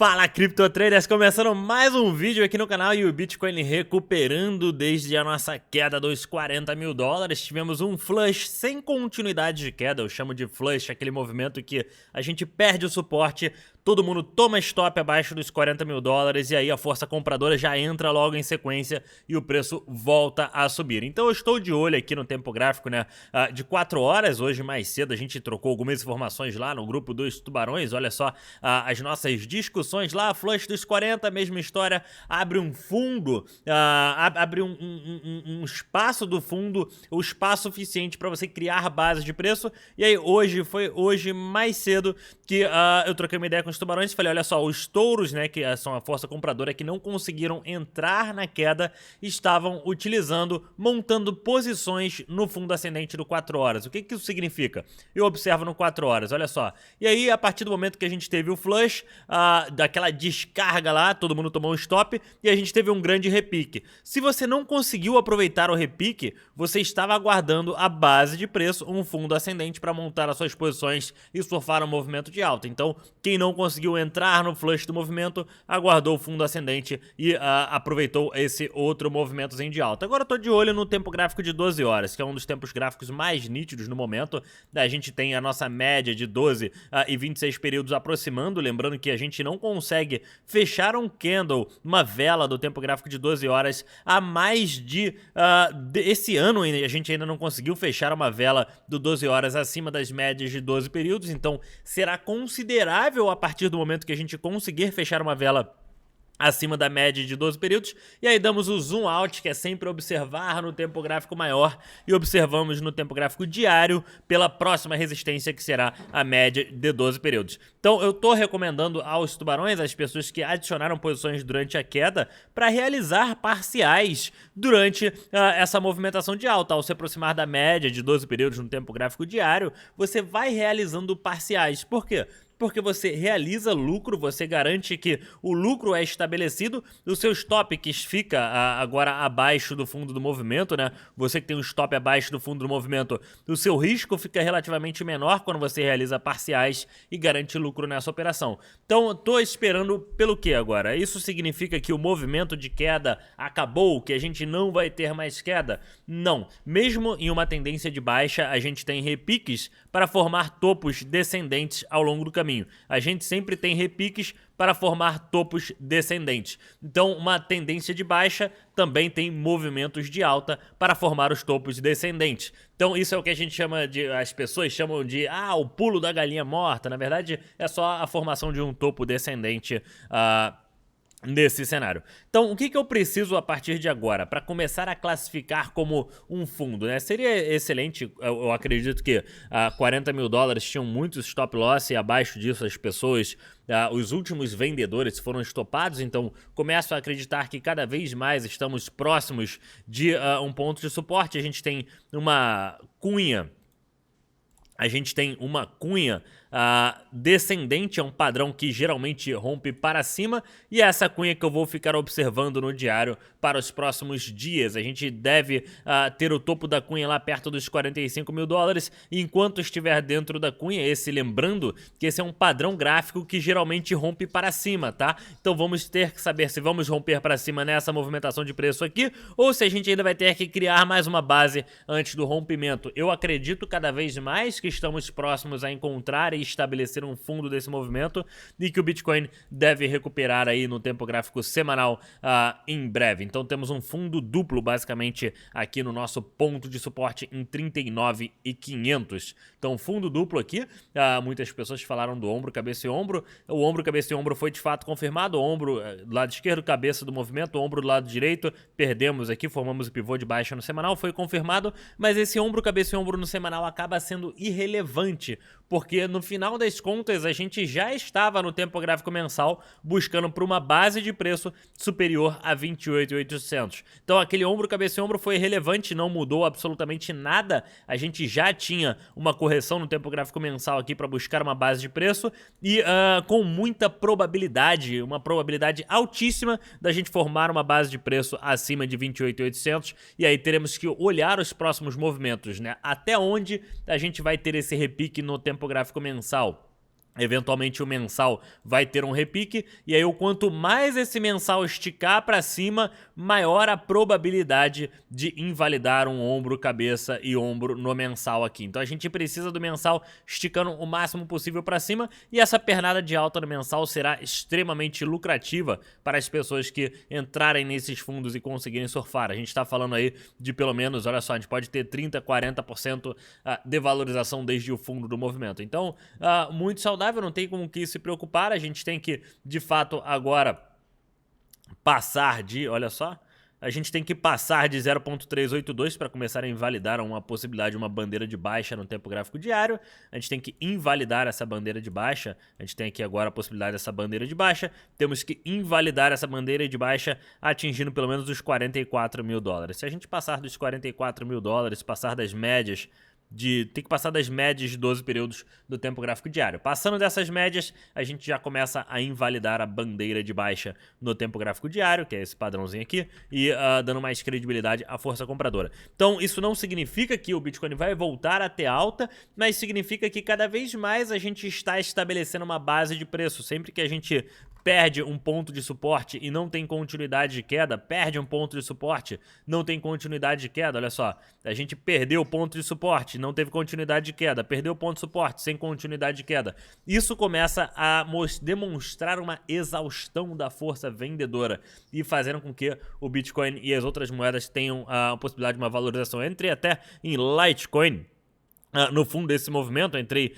Fala, Crypto Traders, começando mais um vídeo aqui no canal e o Bitcoin recuperando desde a nossa queda dos 40 mil dólares. Tivemos um flush sem continuidade de queda, eu chamo de flush, aquele movimento que a gente perde o suporte, todo mundo toma stop abaixo dos 40 mil dólares e aí a força compradora já entra logo em sequência e o preço volta a subir. Então eu estou de olho aqui no tempo gráfico, né, de 4 horas, hoje mais cedo a gente trocou algumas informações lá no grupo dos tubarões, olha só as nossas discussões lá, flush dos 40, mesma história, abre um fundo, abre um espaço do fundo, o espaço suficiente para você criar base de preço, e aí foi hoje mais cedo que eu troquei uma ideia com os tubarões e falei, olha só, os touros, né, que são a força compradora que não conseguiram entrar na queda, estavam montando posições no fundo ascendente do 4 horas. O que isso significa? Eu observo no 4 horas, olha só, e aí a partir do momento que a gente teve o flush, daquela descarga lá, todo mundo tomou um stop e a gente teve um grande repique. Se você não conseguiu aproveitar o repique, você estava aguardando a base de preço, um fundo ascendente para montar as suas posições e surfar um movimento de alta. Então, quem não conseguiu entrar no flush do movimento, aguardou o fundo ascendente e aproveitou esse outro movimentozinho de alta. Agora eu tô de olho no tempo gráfico de 12 horas, que é um dos tempos gráficos mais nítidos no momento. A gente tem a nossa média de 12 e 26 períodos aproximando, lembrando que a gente não consegue fechar um candle, uma vela do tempo gráfico de 12 horas há mais de esse ano a gente ainda não conseguiu fechar uma vela do 12 horas acima das médias de 12 períodos, então será considerável a partir do momento que a gente conseguir fechar uma vela acima da média de 12 períodos, e aí damos o zoom out, que é sempre observar no tempo gráfico maior, e observamos no tempo gráfico diário pela próxima resistência, que será a média de 12 períodos. Então eu tô recomendando aos tubarões, às pessoas que adicionaram posições durante a queda, para realizar parciais durante essa movimentação de alta. Ao se aproximar da média de 12 períodos no tempo gráfico diário, você vai realizando parciais. Por quê? Porque você realiza lucro, você garante que o lucro é estabelecido, o seu stop que fica agora abaixo do fundo do movimento, né? Você que tem um stop abaixo do fundo do movimento, o seu risco fica relativamente menor quando você realiza parciais e garante lucro nessa operação. Então, tô esperando pelo que agora? Isso significa que o movimento de queda acabou, que a gente não vai ter mais queda? Não. Mesmo em uma tendência de baixa, a gente tem repiques para formar topos descendentes ao longo do caminho. A gente sempre tem repiques para formar topos descendentes. Então, uma tendência de baixa também tem movimentos de alta para formar os topos descendentes. Então, isso é o que a gente chama de, as pessoas chamam de, o pulo da galinha morta. Na verdade, é só a formação de um topo descendente nesse cenário. Então, o que eu preciso a partir de agora para começar a classificar como um fundo, né? Seria excelente, eu acredito que 40 mil dólares tinham muitos stop loss e abaixo disso as pessoas, os últimos vendedores foram estopados, então começo a acreditar que cada vez mais estamos próximos de um ponto de suporte. A gente tem uma cunha descendente, é um padrão que geralmente rompe para cima, e é essa cunha que eu vou ficar observando no diário para os próximos dias. A gente deve ter o topo da cunha lá perto dos 45 mil dólares, e enquanto estiver dentro da cunha, lembrando que esse é um padrão gráfico que geralmente rompe para cima, tá? Então vamos ter que saber se vamos romper para cima nessa movimentação de preço aqui, ou se a gente ainda vai ter que criar mais uma base antes do rompimento. Eu acredito cada vez mais que estamos próximos a encontrar e estabelecer um fundo desse movimento e que o Bitcoin deve recuperar aí no tempo gráfico semanal em breve. Então temos um fundo duplo basicamente aqui no nosso ponto de suporte em 39.500. Então fundo duplo aqui, muitas pessoas falaram do ombro, cabeça e ombro. O ombro, cabeça e ombro foi de fato confirmado, o ombro do lado esquerdo, cabeça do movimento, o ombro do lado direito, perdemos aqui, formamos o pivô de baixa no semanal, foi confirmado, mas esse ombro, cabeça e ombro no semanal acaba sendo irrelevante, porque no final das contas a gente já estava no tempo gráfico mensal buscando por uma base de preço superior a 28.800. Então aquele ombro, cabeça e ombro foi relevante, não mudou absolutamente nada. A gente já tinha uma correção no tempo gráfico mensal aqui para buscar uma base de preço e com muita probabilidade, uma probabilidade altíssima da gente formar uma base de preço acima de 28.800, e aí teremos que olhar os próximos movimentos, né? Até onde a gente vai ter esse repique no tempo gráfico mensal. Eventualmente o mensal vai ter um repique, e aí o quanto mais esse mensal esticar para cima, maior a probabilidade de invalidar um ombro, cabeça e ombro no mensal aqui. Então a gente precisa do mensal esticando o máximo possível para cima, e essa pernada de alta no mensal será extremamente lucrativa para as pessoas que entrarem nesses fundos e conseguirem surfar. A gente está falando aí de pelo menos, olha só, a gente pode ter 30, 40% de valorização desde o fundo do movimento. Então, muito saudável. Não tem com que se preocupar, a gente tem que, de fato, agora passar de, olha só, a gente tem que passar de 0.382 para começar a invalidar uma possibilidade de uma bandeira de baixa no tempo gráfico diário. A gente tem que invalidar essa bandeira de baixa, a gente tem aqui agora a possibilidade dessa bandeira de baixa, temos que invalidar essa bandeira de baixa atingindo pelo menos os 44 mil dólares. Se a gente passar dos 44 mil dólares, passar das médias, tem que passar das médias de 12 períodos do tempo gráfico diário. Passando dessas médias, a gente já começa a invalidar a bandeira de baixa no tempo gráfico diário, que é esse padrãozinho aqui, e dando mais credibilidade à força compradora. Então, isso não significa que o Bitcoin vai voltar a ter alta, mas significa que cada vez mais a gente está estabelecendo uma base de preço. Sempre que a gente perde um ponto de suporte e não tem continuidade de queda, perde um ponto de suporte, não tem continuidade de queda, olha só, a gente perdeu o ponto de suporte, não teve continuidade de queda, perdeu o ponto de suporte, sem continuidade de queda. Isso começa a demonstrar uma exaustão da força vendedora e fazendo com que o Bitcoin e as outras moedas tenham a possibilidade de uma valorização. Entrei até em Litecoin. No fundo desse movimento, entrei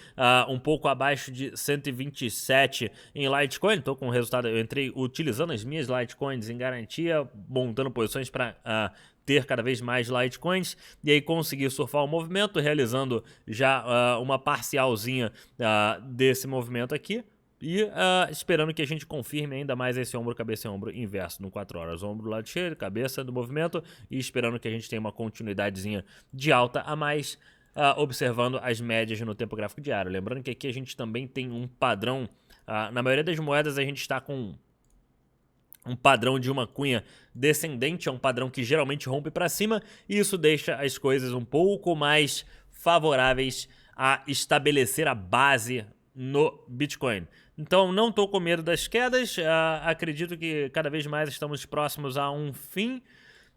um pouco abaixo de 127 em Litecoin, estou com o resultado, eu entrei utilizando as minhas Litecoins em garantia, montando posições para ter cada vez mais Litecoins, e aí consegui surfar o movimento, realizando já uma parcialzinha desse movimento aqui. E esperando que a gente confirme ainda mais esse ombro, cabeça e ombro inverso no 4 horas. Ombro do lado cheio, cabeça do movimento, e esperando que a gente tenha uma continuidadezinha de alta a mais, observando as médias no tempo gráfico diário. Lembrando que aqui a gente também tem um padrão, na maioria das moedas a gente está com um padrão de uma cunha descendente, é um padrão que geralmente rompe para cima, e isso deixa as coisas um pouco mais favoráveis a estabelecer a base no Bitcoin. Então não estou com medo das quedas, acredito que cada vez mais estamos próximos a um fim,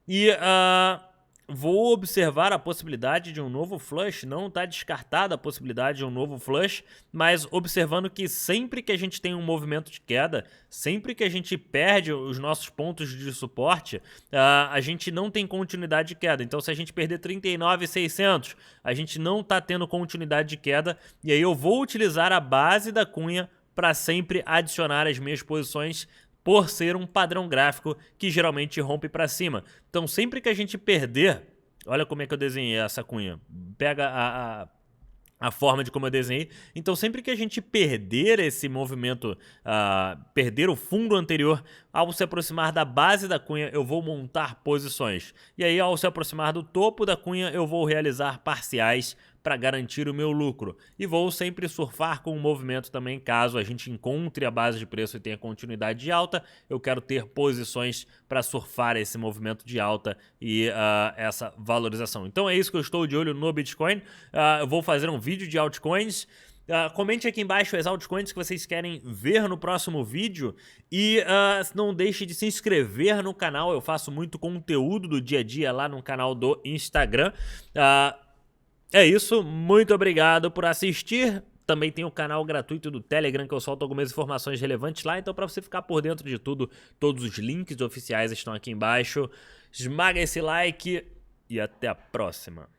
e vou observar a possibilidade de um novo flush. Não está descartada a possibilidade de um novo flush, mas observando que sempre que a gente tem um movimento de queda, sempre que a gente perde os nossos pontos de suporte, a gente não tem continuidade de queda. Então se a gente perder 39.600, a gente não está tendo continuidade de queda, e aí eu vou utilizar a base da cunha para sempre adicionar as minhas posições, por ser um padrão gráfico que geralmente rompe para cima. Então sempre que a gente perder, olha como é que eu desenhei essa cunha, pega a forma de como eu desenhei. Então sempre que a gente perder esse movimento, perder o fundo anterior, ao se aproximar da base da cunha eu vou montar posições. E aí ao se aproximar do topo da cunha eu vou realizar parciais para garantir o meu lucro. E vou sempre surfar com o movimento também, caso a gente encontre a base de preço e tenha continuidade de alta, eu quero ter posições para surfar esse movimento de alta e essa valorização. Então é isso que eu estou de olho no Bitcoin. Eu vou fazer um vídeo de altcoins. Comente aqui embaixo as altcoins que vocês querem ver no próximo vídeo, e não deixe de se inscrever no canal. Eu faço muito conteúdo do dia a dia lá no canal do Instagram. É isso, muito obrigado por assistir. Também tem o canal gratuito do Telegram, que eu solto algumas informações relevantes lá. Então, para você ficar por dentro de tudo, todos os links oficiais estão aqui embaixo. Esmaga esse like e até a próxima.